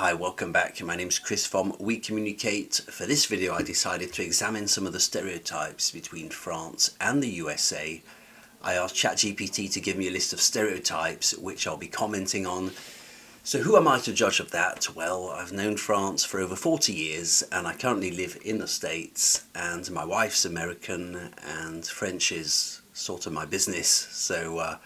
Hi, welcome back. My name's Chris from We Communicate. For this video I decided to examine some of the stereotypes between France and the USA. I asked ChatGPT to give me a list of stereotypes which I'll be commenting on. So who am I to judge of that? Well, I've known France for over 40 years and I currently live in the States, and my wife's American and French is sort of my business. So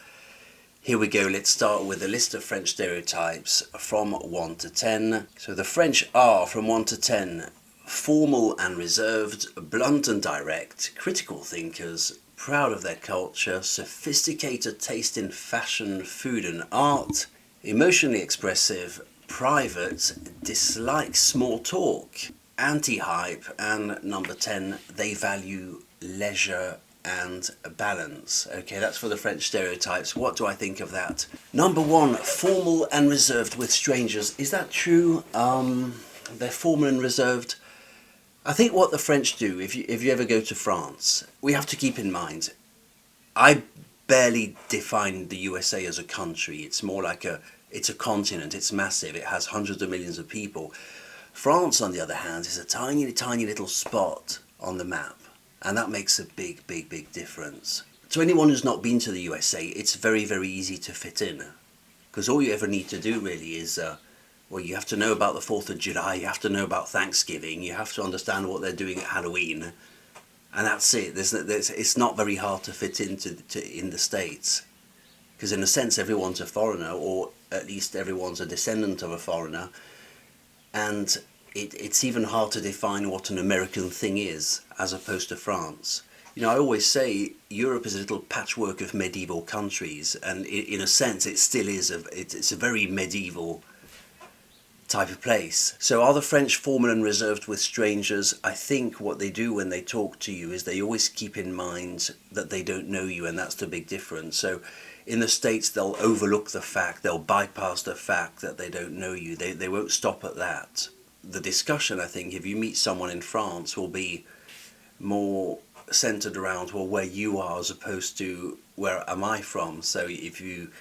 here we go. Let's start with a list of French stereotypes from 1 to 10. So the French are, from 1 to 10, formal and reserved, blunt and direct, critical thinkers, proud of their culture, sophisticated taste in fashion, food and art, emotionally expressive, private, dislike small talk, anti-hype, and number 10, they value leisure and balance. Okay, that's for the French stereotypes. What do I think of that? Number 1, formal and reserved with strangers. Is that true? They're formal and reserved. I think what the French do, if you ever go to France, we have to keep in mind, I barely define the USA as a country. It's more like it's a continent. It's massive. It has hundreds of millions of people. France, on the other hand, is a tiny, tiny little spot on the map. And that makes a big, big, big difference. To anyone who's not been to the USA, it's very, very easy to fit in. Because all you ever need to do really is, well, you have to know about the 4th of July, you have to know about Thanksgiving, you have to understand what they're doing at Halloween. And that's it. It's not very hard to fit into in the States. Because in a sense, everyone's a foreigner, or at least everyone's a descendant of a foreigner. And it's even hard to define what an American thing is, as opposed to France. You know, I always say Europe is a little patchwork of medieval countries, and in a sense it still is. It's a very medieval type of place. So are the French formal and reserved with strangers? I think what they do when they talk to you is they always keep in mind that they don't know you, and that's the big difference. So in the States they'll overlook the fact, they'll bypass the fact that they don't know you. They won't stop at that. The discussion, I think, if you meet someone in France, will be more centered around, well, where you are as opposed to where am I from. So if you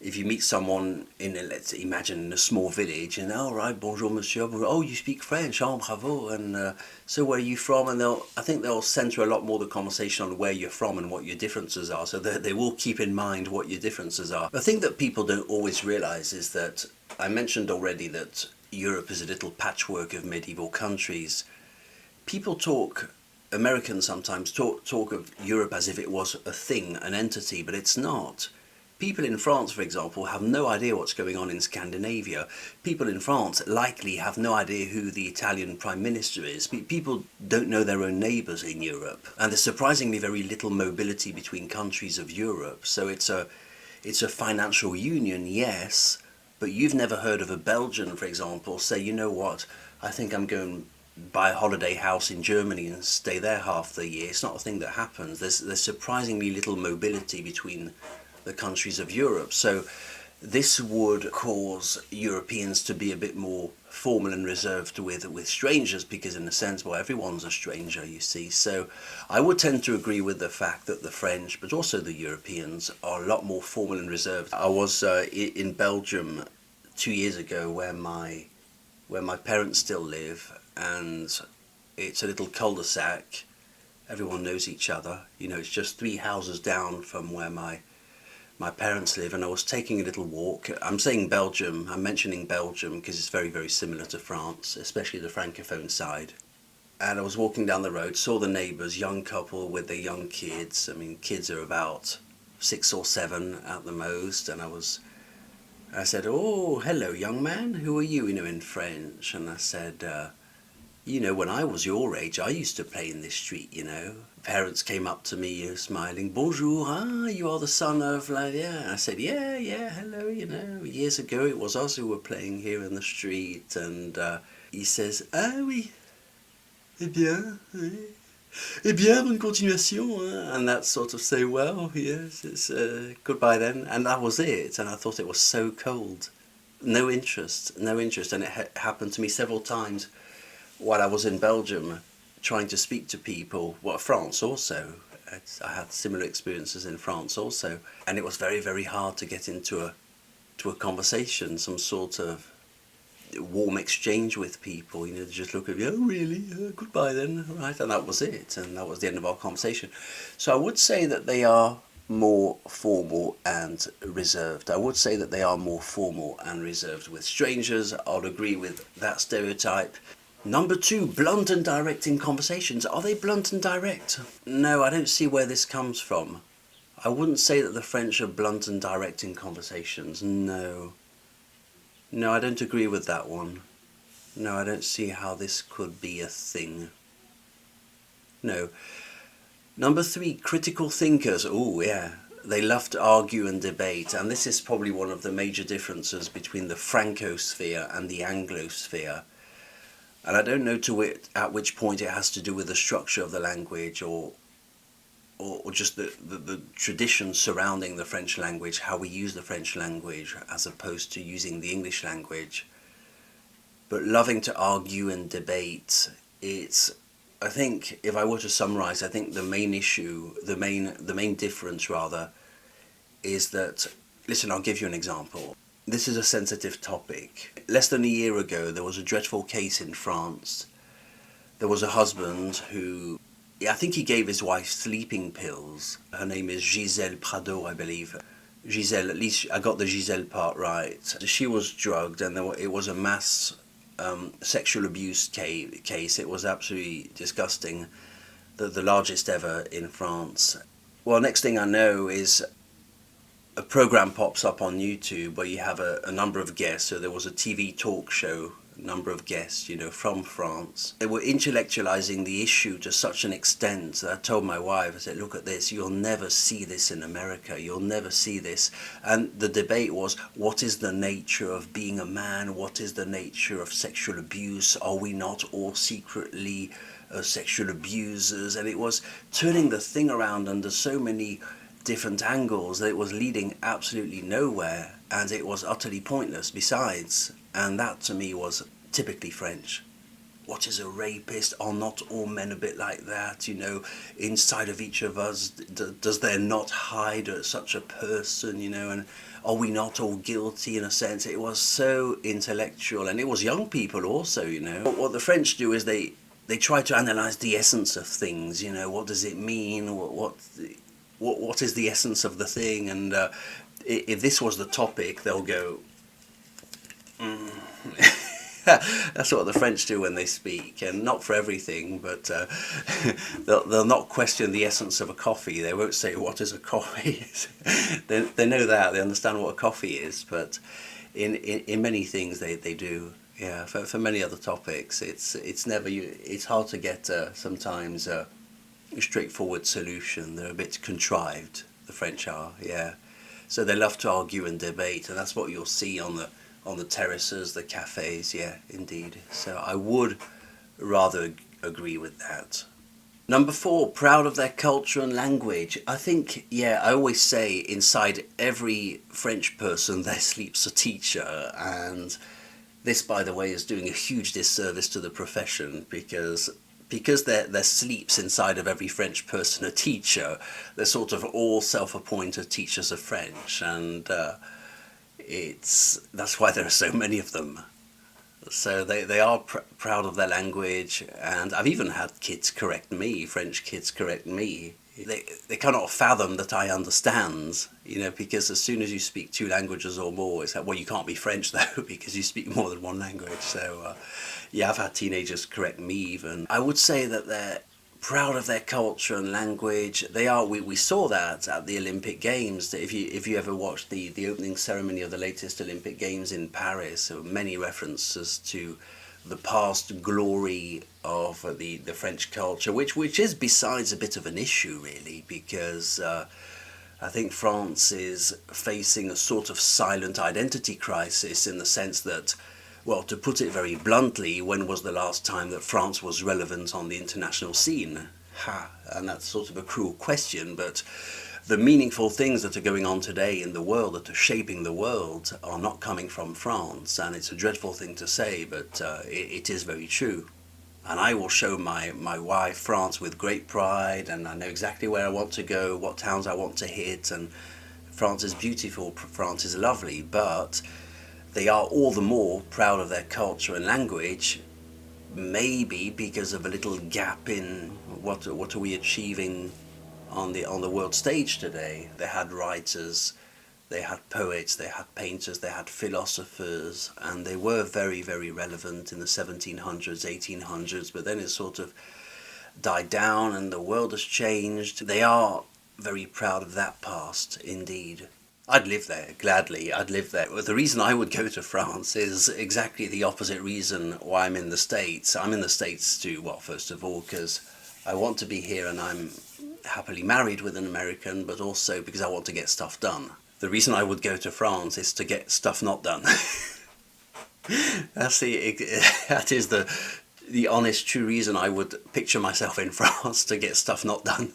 meet someone in let's imagine in a small village, and all right, bonjour monsieur, bonjour, oh, you speak French, oh bravo, and so where are you from? And I think they'll center a lot more the conversation on where you're from and what your differences are, so they will keep in mind what your differences are. The thing that people don't always realize is that, I mentioned already that Europe is a little patchwork of medieval countries. People Americans sometimes talk of Europe as if it was a thing, an entity, but it's not. People in France, for example, have no idea what's going on in Scandinavia. People in France likely have no idea who the Italian Prime Minister is. People don't know their own neighbours in Europe. And there's surprisingly very little mobility between countries of Europe. So it's a financial union, yes, but you've never heard of a Belgian, for example, say, you know what, I think I'm going to buy a holiday house in Germany and stay there half the year. It's not a thing that happens. There's surprisingly little mobility between the countries of Europe. So this would cause Europeans to be a bit more formal and reserved with strangers, because in a sense, well, everyone's a stranger, you see. So I would tend to agree with the fact that the French, but also the Europeans, are a lot more formal and reserved. I was in Belgium 2 years ago, where my parents still live, and it's a little cul-de-sac. Everyone knows each other. You know, it's just 3 houses down from where my parents live, and I was taking a little walk. I'm saying Belgium, I'm mentioning Belgium because it's very, very similar to France, especially the Francophone side. And I was walking down the road, saw the neighbours, young couple with their young kids. I mean, kids are about 6 or 7 at the most, and I said, oh, hello, young man, who are you, in French? And I said, you know, when I was your age, I used to play in this street, you know. Parents came up to me smiling, bonjour, you are the son of, yeah. I said, yeah, hello, you know, years ago it was us who were playing here in the street. And he says, ah oui, eh bien, bonne continuation. And that sort of say, well, yes, it's goodbye then. And that was it. And I thought it was so cold. No interest. And it happened to me several times while I was in Belgium, trying to speak to people. Well, France also. I had similar experiences in France also, and it was very, very hard to get into a conversation, some sort of warm exchange with people. You know, they just look at you, oh really, goodbye then, right, and that was it, and that was the end of our conversation. So I would say that they are more formal and reserved. I would say that they are more formal and reserved with strangers. I'll agree with that stereotype. Number two, blunt and direct in conversations. Are they blunt and direct? No, I don't see where this comes from. I wouldn't say that the French are blunt and direct in conversations. No. No, I don't agree with that one. No, I don't see how this could be a thing. No. Number three, critical thinkers. Oh, yeah. They love to argue and debate, and this is probably one of the major differences between the Francosphere and the Anglosphere. And I don't know at which point it has to do with the structure of the language or just the tradition surrounding the French language, how we use the French language as opposed to using the English language. But loving to argue and debate, I think, if I were to summarize, I think the main issue, the main difference rather, is that, listen, I'll give you an example. This is a sensitive topic. Less than a year ago, there was a dreadful case in France. There was a husband who, I think he gave his wife sleeping pills. Her name is Gisèle Prado, I believe. Gisèle, at least I got the Gisèle part right. She was drugged, and it was a mass sexual abuse case. It was absolutely disgusting. The largest ever in France. Well, next thing I know is a program pops up on YouTube where you have a number of guests. So there was a TV talk show, a number of guests, you know, from France. They were intellectualizing the issue to such an extent that I told my wife, I said, look at this, you'll never see this in America, you'll never see this. And the debate was, what is the nature of being a man? What is the nature of sexual abuse? Are we not all secretly sexual abusers? And it was turning the thing around under so many different angles that it was leading absolutely nowhere, and it was utterly pointless besides. And that to me was typically French. What is a rapist? Are not all men a bit like that? You know, inside of each of us, does there not hide such a person, you know, and are we not all guilty in a sense? It was so intellectual, and it was young people also, you know. What the French do is they try to analyze the essence of things, you know, what does it mean, what is the essence of the thing, and if this was the topic, they'll go, That's what the French do when they speak, and not for everything, but they'll not question the essence of a coffee. They won't say, what is a coffee? they know that, they understand what a coffee is, but in many things they do. Yeah, for many other topics, it's hard to get sometimes a straightforward solution. They're a bit contrived, the French are, yeah. So they love to argue and debate, and that's what you'll see on the terraces, the cafes, yeah, indeed. So I would rather agree with that. Number 4, proud of their culture and language. I think, yeah, I always say inside every French person there sleeps a teacher, and this, by the way, is doing a huge disservice to the profession, because there sleeps inside of every French person a teacher. They're sort of all self-appointed teachers of French, and that's why there are so many of them. So they are proud of their language, and I've even had kids correct me, French kids correct me. They cannot fathom that I understand, you know, because as soon as you speak 2 languages or more, it's like, well, you can't be French though, because you speak more than 1 language. So yeah, I've had teenagers correct me even. I would say that they're proud of their culture and language. They are. We saw that at the Olympic Games. If you ever watched the opening ceremony of the latest Olympic Games in Paris, there were many references to the past glory of the French culture, which is besides a bit of an issue really, because I think France is facing a sort of silent identity crisis, in the sense that, well, to put it very bluntly, when was the last time that France was relevant on the international scene? And that's sort of a cruel question, but the meaningful things that are going on today in the world, that are shaping the world, are not coming from France. And it's a dreadful thing to say, but it is very true. And I will show my wife France with great pride, and I know exactly where I want to go, what towns I want to hit, and France is beautiful, France is lovely, but They are all the more proud of their culture and language, maybe because of a little gap in what are we achieving on the world stage today. They had writers, they had poets, they had painters, they had philosophers, and they were very, very relevant in the 1700s, 1800s, but then it sort of died down and the world has changed. They are very proud of that past, indeed. I'd live there, gladly, I'd live there. But the reason I would go to France is exactly the opposite reason why I'm in the States. I'm in the States too, well, first of all, because I want to be here and I'm happily married with an American, but also because I want to get stuff done. The reason I would go to France is to get stuff not done. That is the honest, true reason I would picture myself in France, to get stuff not done.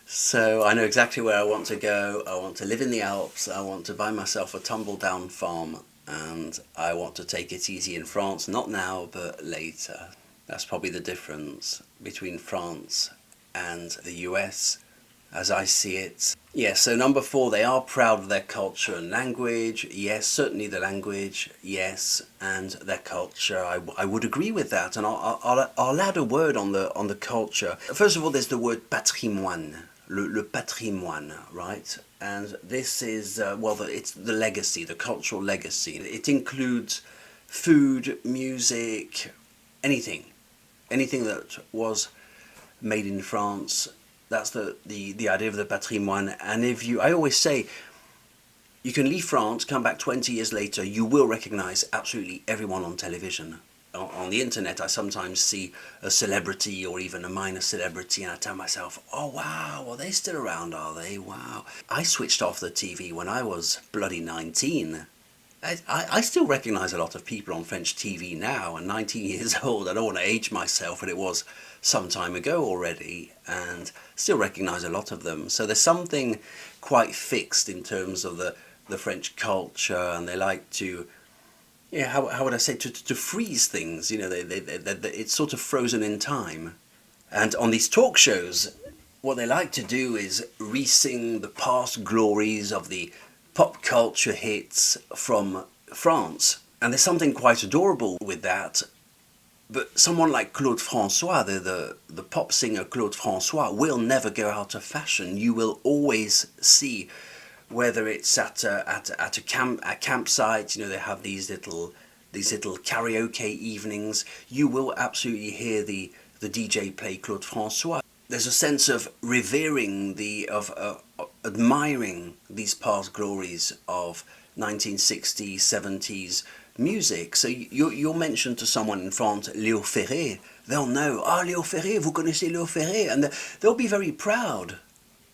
So I know exactly where I want to go. I want to live in the Alps, I want to buy myself a tumble-down farm, and I want to take it easy in France, not now, but later. That's probably the difference between France and the US, as I see it. Yes, so number 4, they are proud of their culture and language. Yes, certainly the language, yes, and their culture. I would agree with that, and I'll add a word on the culture. First of all, there's the word patrimoine, le patrimoine, right? And this is, it's the legacy, the cultural legacy. It includes food, music, anything that was made in France. That's the idea of the patrimoine. And I always say, you can leave France, come back 20 years later, you will recognize absolutely everyone on television. On the internet, I sometimes see a celebrity or even a minor celebrity, and I tell myself, oh wow, well, they're still around, are they? Wow. I switched off the TV when I was bloody 19. I still recognize a lot of people on French TV now, and 19 years old. I don't want to age myself, but it was some time ago already, and still recognize a lot of them. So there's something quite fixed in terms of the French culture, and they like to, how would I say, to freeze things. It's sort of frozen in time. And on these talk shows, what they like to do is re-sing the past glories of the pop culture hits from France. And there's something quite adorable with that. But someone like Claude François, the pop singer Claude François, will never go out of fashion. You will always see, whether it's at a campsite, they have these little karaoke evenings. You will absolutely hear the DJ play Claude François. There's a sense of revering, of admiring these past glories of 1960s, 70s music. So you'll mention to someone in France Léo Ferré, they'll know, Léo Ferré, vous connaissez Léo Ferré, and they'll be very proud.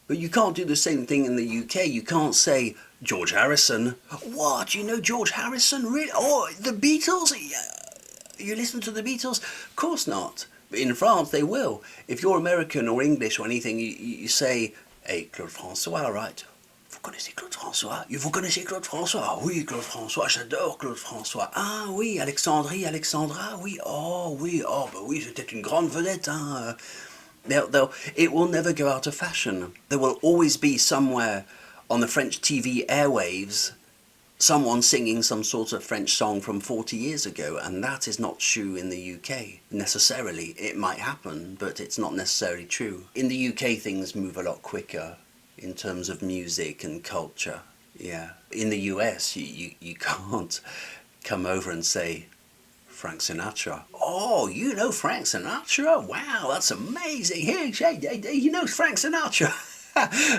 But you can't do the same thing in the UK. You can't say George Harrison. What, you know George Harrison? Really? Oh, the Beatles? You listen to the Beatles? Of course not. But in France they will. If you're American or English or anything, you say, hey, Claude François, right? Vous connaissez Claude François? Vous connaissez Claude François? Oui, Claude François, j'adore Claude François. Ah oui, Alexandra, oui, bah oui, c'était une grande vedette, hein. It will never go out of fashion. There will always be somewhere on the French TV airwaves someone singing some sort of French song from 40 years ago, and that is not true in the UK, necessarily. It might happen, but it's not necessarily true. In the UK, things move a lot quicker in terms of music and culture, yeah. In the US, you can't come over and say, Frank Sinatra. Oh, you know Frank Sinatra? Wow, that's amazing. Here, you know Frank Sinatra.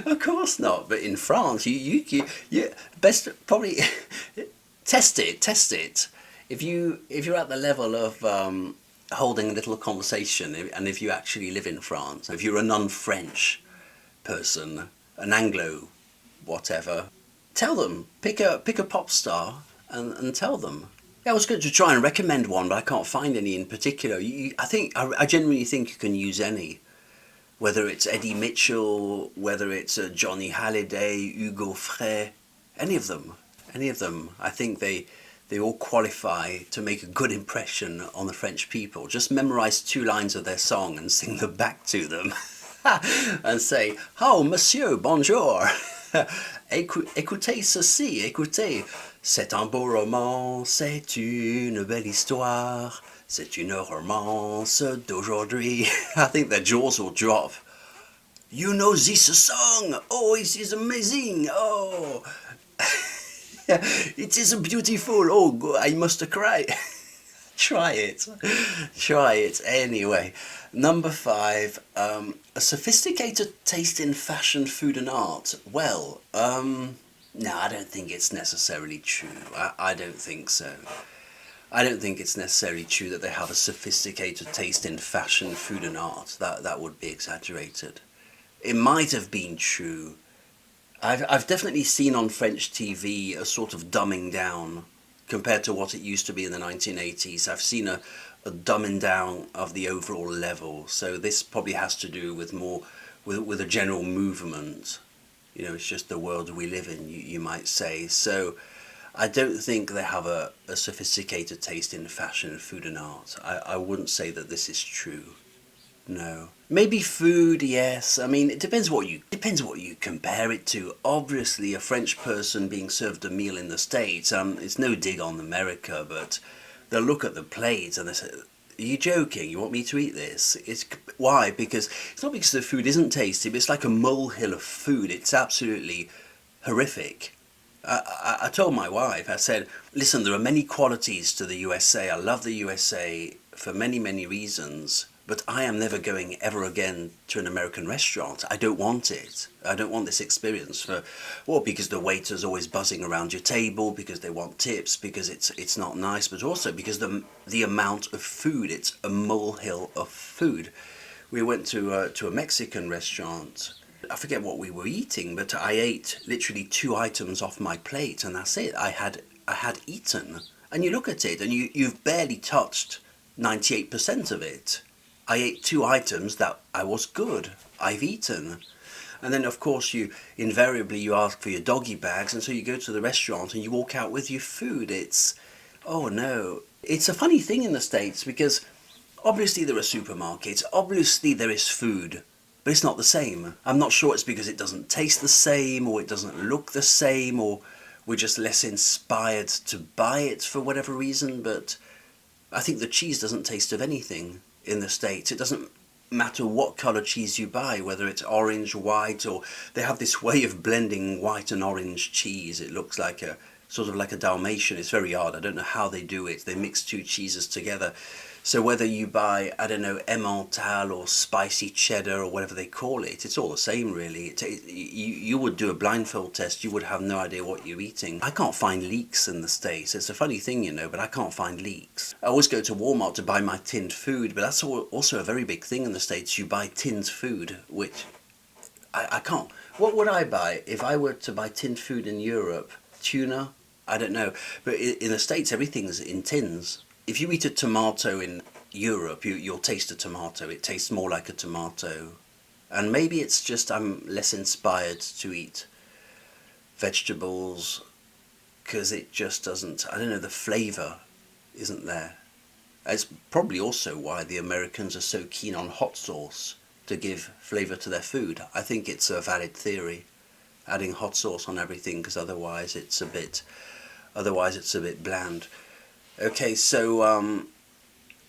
Of course not. But in France, you best probably test it. If you're at the level of holding a little conversation, and if you actually live in France, if you're a non-French person, an Anglo, whatever, tell them. Pick a pop star and tell them. Yeah, I was going to try and recommend one, but I can't find any in particular. I genuinely think you can use any. Whether it's Eddie Mitchell, whether it's Johnny Hallyday, Hugo Frey, any of them. I think they all qualify to make a good impression on the French people. Just memorize 2 lines of their song and sing them back to them. And say, oh, monsieur, bonjour. Écoutez ceci, écoutez. C'est un beau roman, c'est une belle histoire, c'est une romance d'aujourd'hui. I think their jaws will drop. You know this song? Oh, it is amazing. Oh, it is beautiful. Oh, I must cry. Try it. Try it. Anyway, number 5, a sophisticated taste in fashion, food and art. Well, no, I don't think it's necessarily true. I don't think so. I don't think it's necessarily true that they have a sophisticated taste in fashion, food and art. That would be exaggerated. It might have been true. I've definitely seen on French TV a sort of dumbing down compared to what it used to be in the 1980s. I've seen a dumbing down of the overall level. So this probably has to do with more with a general movement. You know, it's just the world we live in, you might say. So I don't think they have a sophisticated taste in fashion, food and art. I wouldn't say that this is true. No. Maybe food, yes. I mean, it depends what you compare it to. Obviously, a French person being served a meal in the States, it's no dig on America, but they'll look at the plate and they say, "Are you joking? You want me to eat this?" Why? Because it's not because the food isn't tasty, but it's like a molehill of food. It's absolutely horrific. I told my wife, I said, "Listen, there are many qualities to the USA. I love the USA for many, many reasons. But I am never going ever again to an American restaurant. I don't want it. I don't want this experience because the waiter's always buzzing around your table, because they want tips, because it's not nice, but also because the amount of food. It's a molehill of food." We went to a Mexican restaurant. I forget what we were eating, but I ate literally 2 items off my plate, and that's it. I had eaten, and you look at it, and you've barely touched 98% of it. I ate 2 items that I was good. I've eaten. And then of course you ask for your doggy bags, and so you go to the restaurant and you walk out with your food. Oh no. It's a funny thing in the States because obviously there are supermarkets, obviously there is food, but it's not the same. I'm not sure it's because it doesn't taste the same, or it doesn't look the same, or we're just less inspired to buy it for whatever reason, but I think the cheese doesn't taste of anything. In the States, it doesn't matter what colour cheese you buy, whether it's orange, white, or they have this way of blending white and orange cheese. It looks like a sort of like a Dalmatian. It's very odd. I don't know how they do it. They mix 2 cheeses together. So whether you buy, I don't know, Emmental or spicy cheddar or whatever they call it, it's all the same really. You would do a blindfold test, you would have no idea what you're eating. I can't find leeks in the States. It's a funny thing, you know, but I can't find leeks. I always go to Walmart to buy my tinned food, but that's also a very big thing in the States. You buy tinned food, which I can't. What would I buy if I were to buy tinned food in Europe? Tuna? I don't know. But in the States, everything's in tins. If you eat a tomato in Europe, you'll taste a tomato. It tastes more like a tomato. And maybe it's just I'm less inspired to eat vegetables because it just doesn't, I don't know, the flavour isn't there. It's probably also why the Americans are so keen on hot sauce to give flavour to their food. I think it's a valid theory, adding hot sauce on everything, because otherwise it's a bit bland. Okay, so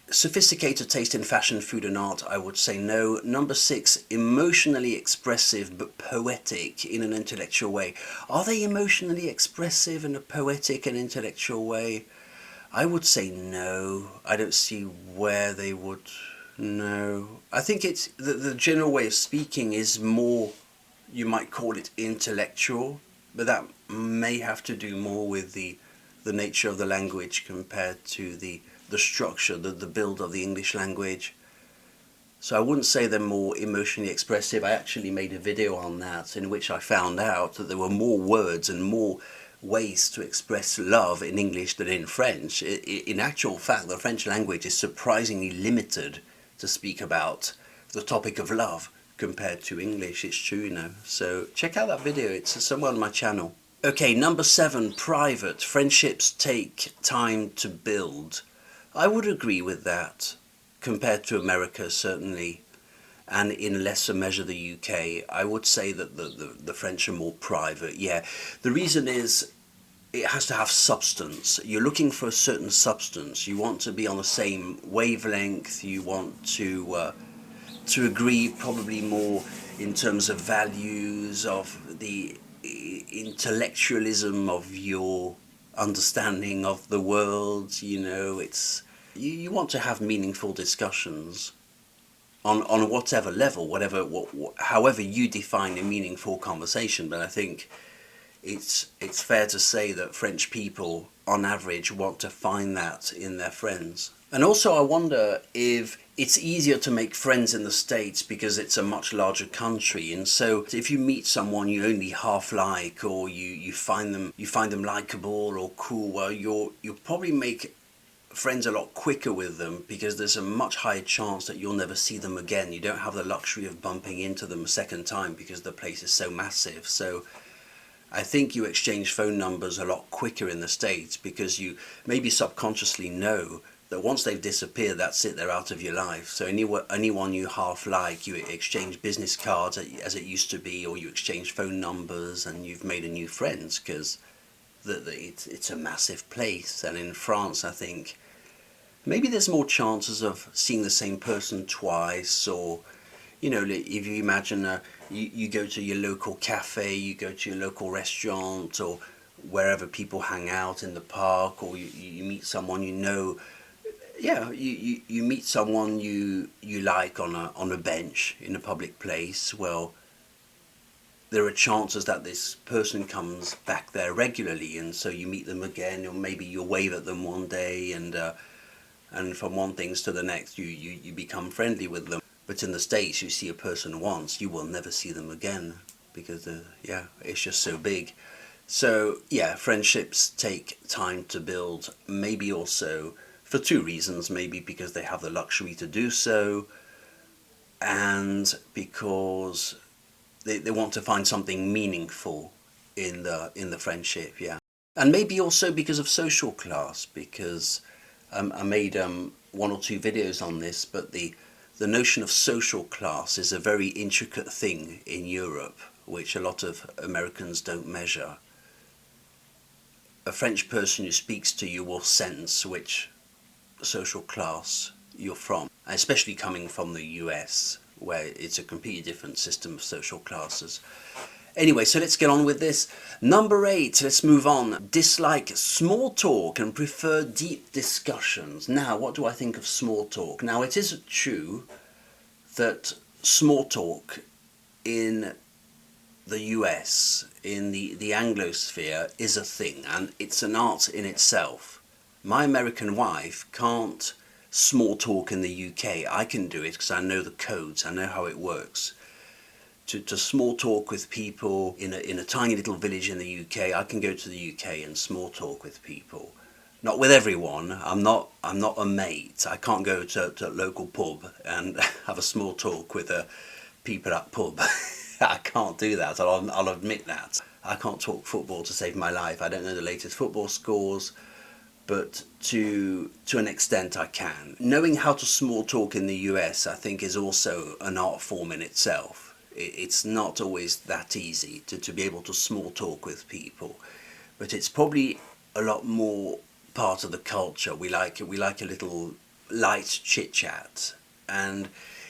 sophisticated taste in fashion, food and art, I would say no. Number 6, emotionally expressive but poetic in an intellectual way. Are they emotionally expressive in a poetic and intellectual way? I would say no. I don't see where they would. No. I think it's the general way of speaking is more, you might call it intellectual, but that may have to do more with the nature of the language compared to the structure, the build of the English language. So I wouldn't say they're more emotionally expressive. I actually made a video on that in which I found out that there were more words and more ways to express love in English than in French. In actual fact, the French language is surprisingly limited to speak about the topic of love compared to English. It's true, you know. So check out that video. It's somewhere on my channel. Okay, number 7, private. Friendships take time to build. I would agree with that, compared to America, certainly. and in lesser measure the UK. I would say that the French are more private. Yeah, the reason is it has to have substance. You're looking for a certain substance. You want to be on the same wavelength. You want to agree probably more in terms of values, of the intellectualism of your understanding of the world. You know, it's you want to have meaningful discussions on whatever level, however you define a meaningful conversation. But I think it's fair to say that French people, on average, want to find that in their friends. And also, I wonder if it's easier to make friends in the States because it's a much larger country, and so if you meet someone you only half like, or you find them likable or cool, well, you'll probably make friends a lot quicker with them because there's a much higher chance that you'll never see them again. You don't have the luxury of bumping into them a second time because the place is so massive. So I think you exchange phone numbers a lot quicker in the States because you maybe subconsciously know that once they've disappeared, that's it, they're out of your life. So anyone you half like, you exchange business cards as it used to be, or you exchange phone numbers and you've made a new friends because it's a massive place. And in France, I think maybe there's more chances of seeing the same person twice, or, you know, if you imagine you go to your local cafe, you go to your local restaurant, or wherever people hang out in the park, or you meet someone you know. Yeah, you meet someone you like on a bench in a public place. Well, there are chances that this person comes back there regularly, and so you meet them again, or maybe you'll wave at them one day, and from one thing to the next, you become friendly with them. But in the States, you see a person once, you will never see them again because yeah, it's just so big. So yeah, friendships take time to build. Maybe also for two reasons, maybe because they have the luxury to do so, and because they want to find something meaningful in the friendship, yeah. And maybe also because of social class, because I made one or two videos on this, but the notion of social class is a very intricate thing in Europe, which a lot of Americans don't measure. A French person who speaks to you will sense which social class you're from, especially coming from the US, where it's a completely different system of social classes. Anyway, so let's get on with this. Number 8, let's move on. Dislike small talk and prefer deep discussions. Now, what do I think of small talk? Now, it is true that small talk in the US, in the Anglosphere, is a thing, and it's an art in itself. My American wife can't small talk in the UK. I can do it because I know the codes, I know how it works. To small talk with people in a tiny little village in the UK, I can go to the UK and small talk with people. Not with everyone. I'm not a mate. I can't go to a local pub and have a small talk with people at pub. I can't do that. I'll admit that. I can't talk football to save my life. I don't know the latest football scores, but to an extent I can. Knowing how to small talk in the US, I think, is also an art form in itself. It's not always that easy to be able to small talk with people, but it's probably a lot more part of the culture. We like a little light chit chat, and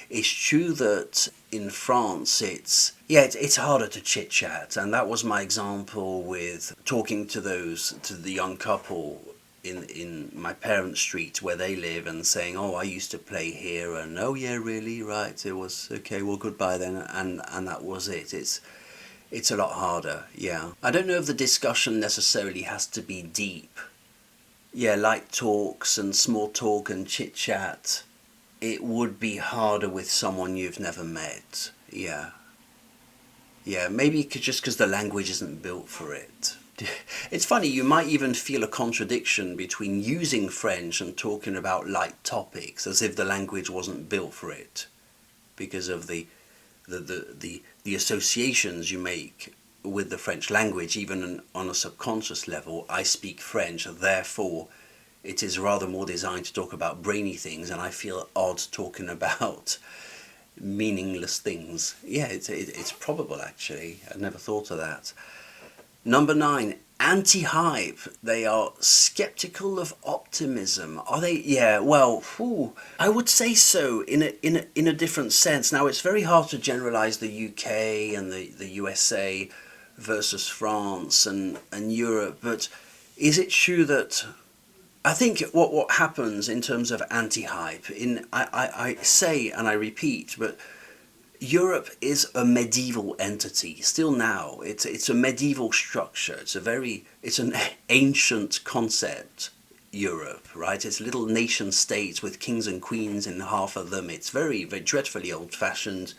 it's true that in France it's harder to chit chat, and that was my example with talking to the young couple in my parents' street where they live, and saying, oh, I used to play here, and oh yeah, really, right, it was okay, well, goodbye then, and that was it. It's a lot harder, yeah. I don't know if the discussion necessarily has to be deep. Yeah, light talks and small talk and chit chat, it would be harder with someone you've never met, yeah. Yeah, maybe just because the language isn't built for it. It's funny, you might even feel a contradiction between using French and talking about light topics, as if the language wasn't built for it, because of the associations you make with the French language, even on a subconscious level. I speak French, therefore it is rather more designed to talk about brainy things, and I feel odd talking about meaningless things. Yeah, it's probable actually. I never thought of that. Number 9, anti-hype. They are skeptical of optimism. Are they? Yeah, well, I would say so in a different sense. Now, it's very hard to generalize the UK and the USA versus France and Europe, but is it true that I think what happens in terms of anti-hype, I say and I repeat, but Europe is a medieval entity still now. It's a medieval structure. It's an ancient concept. Europe, right? It's a little nation state with kings and queens in half of them. It's very, very dreadfully old-fashioned.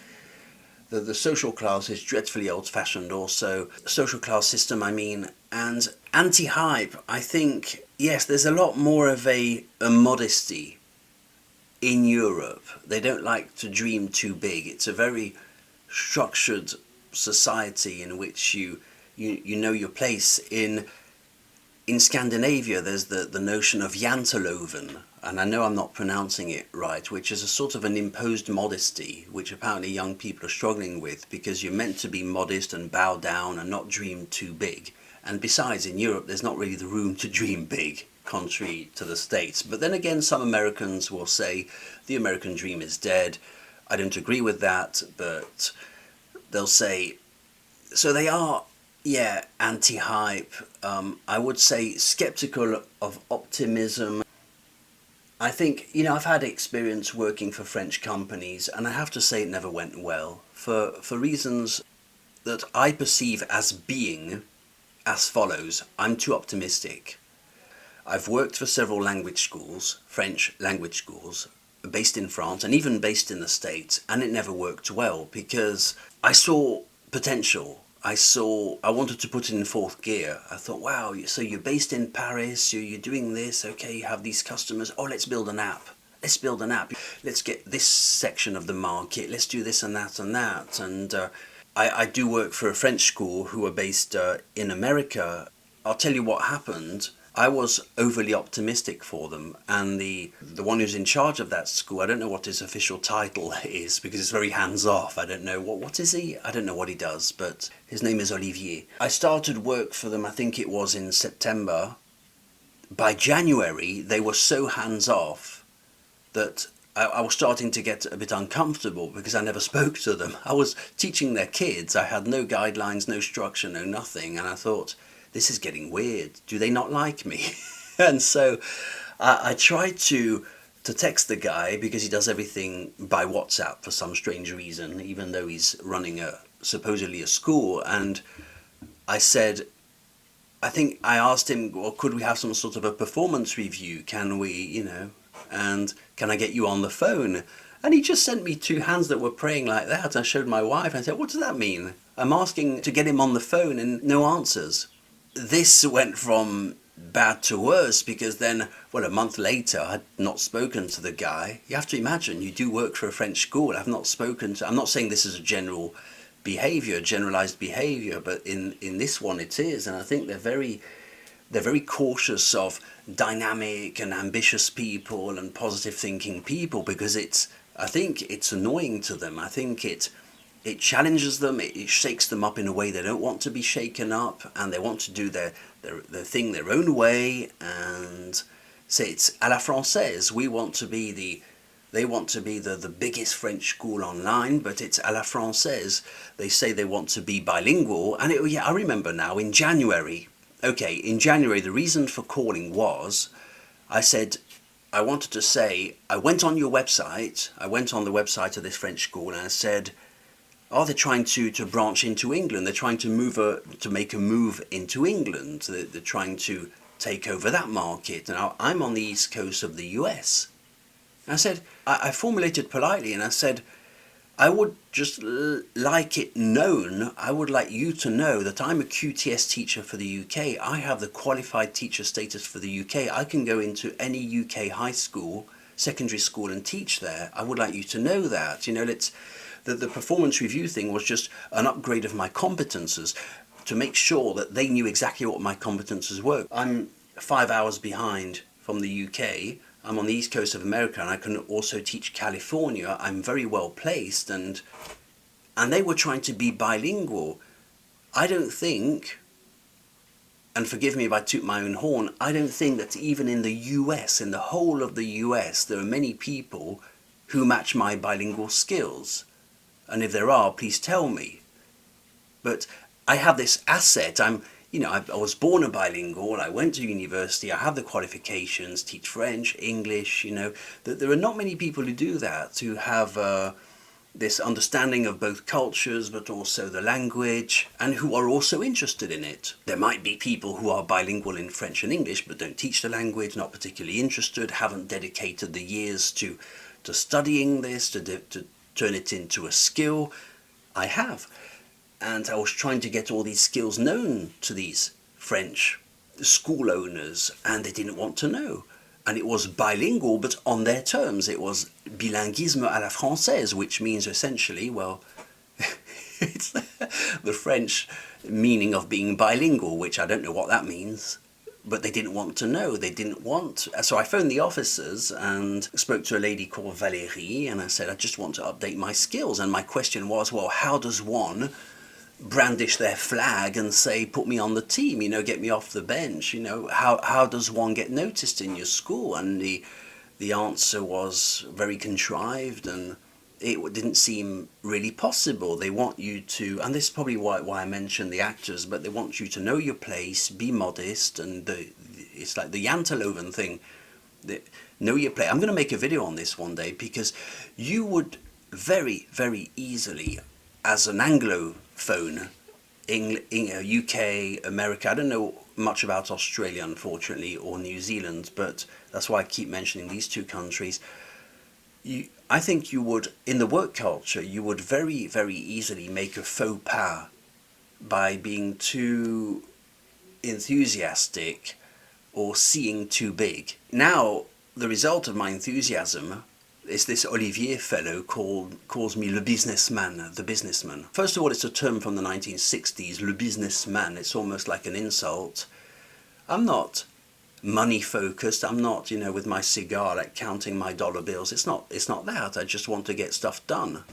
The social class is dreadfully old-fashioned also. Social class system, I mean. And anti-hype, I think, yes, there's a lot more of a modesty in Europe. They don't like to dream too big. It's a very structured society in which you know your place. In Scandinavia, there's the notion of janteloven, and I know I'm not pronouncing it right, which is a sort of an imposed modesty, which apparently young people are struggling with, because you're meant to be modest and bow down and not dream too big. And besides, in Europe, there's not really the room to dream big, contrary to the States. But then again, some Americans will say the American dream is dead. I don't agree with that, but they'll say, so they are, yeah, anti-hype. I would say skeptical of optimism. I think, I've had experience working for French companies, and I have to say it never went well, for reasons that I perceive as being as follows. I'm too optimistic. I've worked for several language schools, French language schools, based in France and even based in the States, and it never worked well because I saw potential. I wanted to put it in fourth gear. I thought, wow, so you're based in Paris, you're doing this, okay, you have these customers, let's build an app. Let's get this section of the market, let's do this and that and that. And I do work for a French school who are based in America. I'll tell you what happened. I was overly optimistic for them, and the one who's in charge of that school, I don't know what his official title is because it's very hands-off. I don't know what is he? I don't know what he does, but his name is Olivier. I started work for them, I think it was in September. By January, they were so hands-off that I was starting to get a bit uncomfortable because I never spoke to them. I was teaching their kids. I had no guidelines, no structure, no nothing, and I thought, this is getting weird. Do they not like me? And so I tried to text the guy because he does everything by WhatsApp for some strange reason, even though he's running supposedly a school. And I said, I asked him, well, could we have some sort of a performance review? Can we, and can I get you on the phone? And he just sent me two hands that were praying like that. I showed my wife and I said, what does that mean? I'm asking to get him on the phone and no answers. This went from bad to worse because then, a month later, I had not spoken to the guy. You have to imagine, you do work for a French school. I've not spoken to, I'm not saying this is a generalized behavior, but in this one it is. And I think they're very cautious of dynamic and ambitious people and positive thinking people because I think it's annoying to them. I think it challenges them, it shakes them up in a way they don't want to be shaken up, and they want to do their thing their own way, and say it's à la française. They want to be the biggest French school online, but it's à la française. They say they want to be bilingual, and I remember now in January, the reason for calling was, I said, I wanted to say, I went on the website of this French school and I said, they're trying to branch into England. They're trying to make a move into England. They're trying to take over that market. Now, I'm on the east coast of the US. And I said, I formulated politely and I said, I would just like it known, I would like you to know that I'm a QTS teacher for the UK. I have the qualified teacher status for the UK. I can go into any UK high school, secondary school and teach there. I would like you to know that. The performance review thing was just an upgrade of my competences to make sure that they knew exactly what my competences were. I'm 5 hours behind from the UK. I'm on the East Coast of America, and I can also teach California. I'm very well placed, and they were trying to be bilingual. I don't think, and forgive me if I toot my own horn, I don't think that even in the US, in the whole of the US, there are many people who match my bilingual skills. And if there are, please tell me. But I have this asset. I was born a bilingual. I went to university. I have the qualifications, teach French, English, There are not many people who do that, who have this understanding of both cultures, but also the language, and who are also interested in it. There might be people who are bilingual in French and English, but don't teach the language, not particularly interested, haven't dedicated the years to studying this, to turn it into a skill. I have. And I was trying to get all these skills known to these French school owners, and they didn't want to know. And it was bilingual, but on their terms. It was bilinguisme à la française, which means essentially, well, it's the French meaning of being bilingual, which I don't know what that means. But they didn't want to know. They didn't want. So I phoned the officers and spoke to a lady called Valérie, and I said, I just want to update my skills. And my question was, well, how does one brandish their flag and say, put me on the team, get me off the bench, how does one get noticed in your school? And the answer was very contrived, and it didn't seem really possible. They want you to, and this is probably why I mentioned the actors, but they want you to know your place, be modest, and it's like the Yanteloven thing, know your place. I'm going to make a video on this one day, because you would very, very easily, as an Anglophone, UK, America, I don't know much about Australia, unfortunately, or New Zealand, but that's why I keep mentioning these two countries. I think you would, in the work culture, you would very, very easily make a faux pas by being too enthusiastic or seeing too big. Now, the result of my enthusiasm is this Olivier fellow calls me le businessman, the businessman. First of all, it's a term from the 1960s, le businessman. It's almost like an insult. I'm not money focused. I'm not, with my cigar, like counting my dollar bills. It's not that. I just want to get stuff done.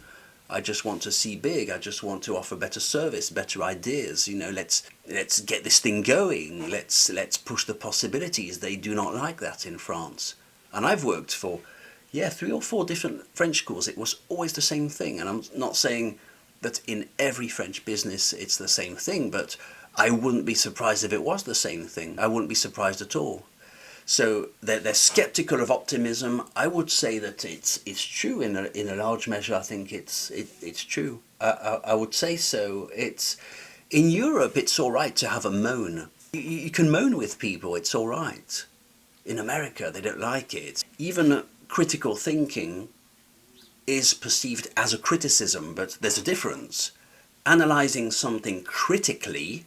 I just want to see big. I just want to offer better service, better ideas. Let's get this thing going. Let's push the possibilities. They do not like that in France. And I've worked for 3 or 4 different French schools. It was always the same thing. And I'm not saying that in every French business it's the same thing, but I wouldn't be surprised if it was the same thing. I wouldn't be surprised at all. So they're skeptical of optimism. I would say that it's true in a large measure. I think it's true. I would say so. In Europe, it's all right to have a moan. You can moan with people. It's all right. In America, they don't like it. Even critical thinking is perceived as a criticism, but there's a difference. Analyzing something critically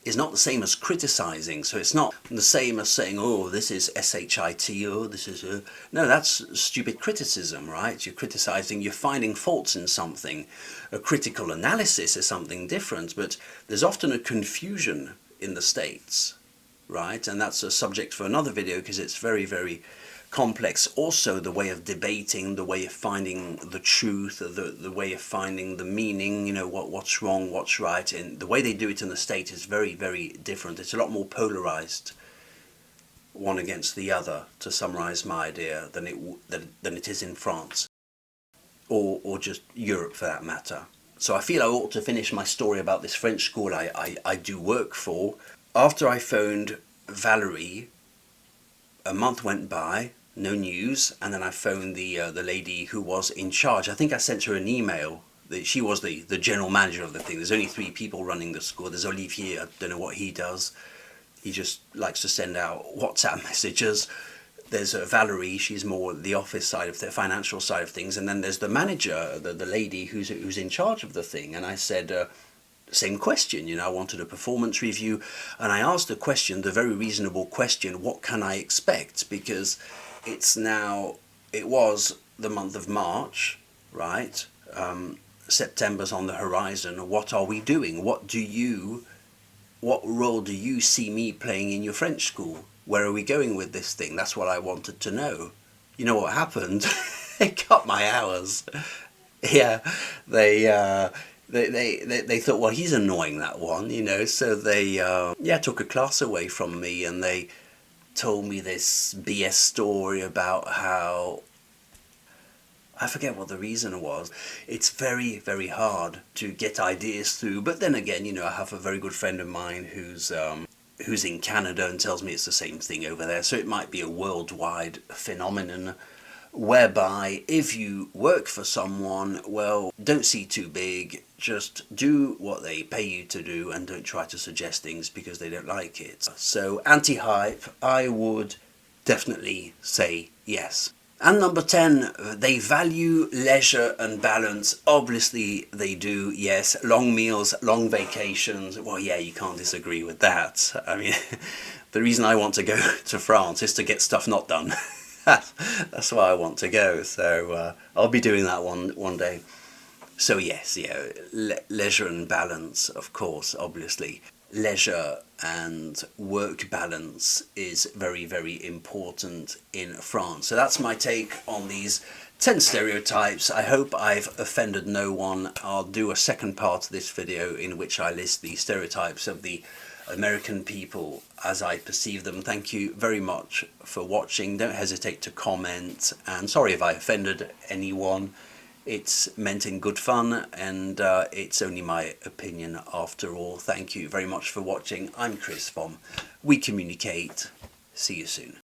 is not the same as criticizing. So it's not the same as saying, oh, this is shit, oh, this is no, that's stupid criticism, right? You're criticizing, you're finding faults in something. A critical analysis is something different, but there's often a confusion in the States, right? And that's a subject for another video, because it's very, very complex. Also, the way of debating, the way of finding the truth, the way of finding the meaning, what's wrong, what's right, and the way they do it in the States is very, very different. It's a lot more polarized, one against the other, to summarize my idea, than it is in France, or just Europe for that matter. So I feel I ought to finish my story about this French school I do work for. After I phoned Valerie, a month went by, no news, and then I phoned the lady who was in charge. I think I sent her an email. She was the general manager of the thing. There's only 3 people running the school. There's Olivier, I don't know what he does. He just likes to send out WhatsApp messages. There's Valerie, she's more the office side of the financial side of things. And then there's the manager, the lady who's in charge of the thing. And I said, same question, I wanted a performance review, and I asked the question, the very reasonable question, what can I expect? Because it was the month of March, right? September's on the horizon. What are we doing? What role do you see me playing in your French school? Where are we going with this thing? That's what I wanted to know. you know what happened? They cut my hours. Yeah, they thought, well, he's annoying, that one, you know. So they yeah, took a class away from me, and they told me this BS story about how, I forget what the reason was. It's very, very hard to get ideas through. But then again, you know, I have a very good friend of mine who's in Canada and tells me it's the same thing over there. So it might be a worldwide phenomenon, whereby if you work for someone, well, don't see too big, just do what they pay you to do and don't try to suggest things because they don't like it. So anti-hype, I would definitely say yes. And number 10, they value leisure and balance. Obviously they do, yes. Long meals, long vacations. Well, yeah, you can't disagree with that. I mean, the reason I want to go to France is to get stuff not done. That's why I want to go. So I'll be doing that one day. So yes, yeah, leisure and balance, of course, obviously. Leisure and work balance is very, very important in France. So that's my take on these 10 stereotypes. I hope I've offended no one. I'll do a second part of this video in which I list the stereotypes of the American people as I perceive them. Thank you very much for watching. Don't hesitate to comment, and sorry if I offended anyone. It's meant in good fun, and it's only my opinion after all. Thank you very much for watching. I'm Chris from We Communicate. See you soon.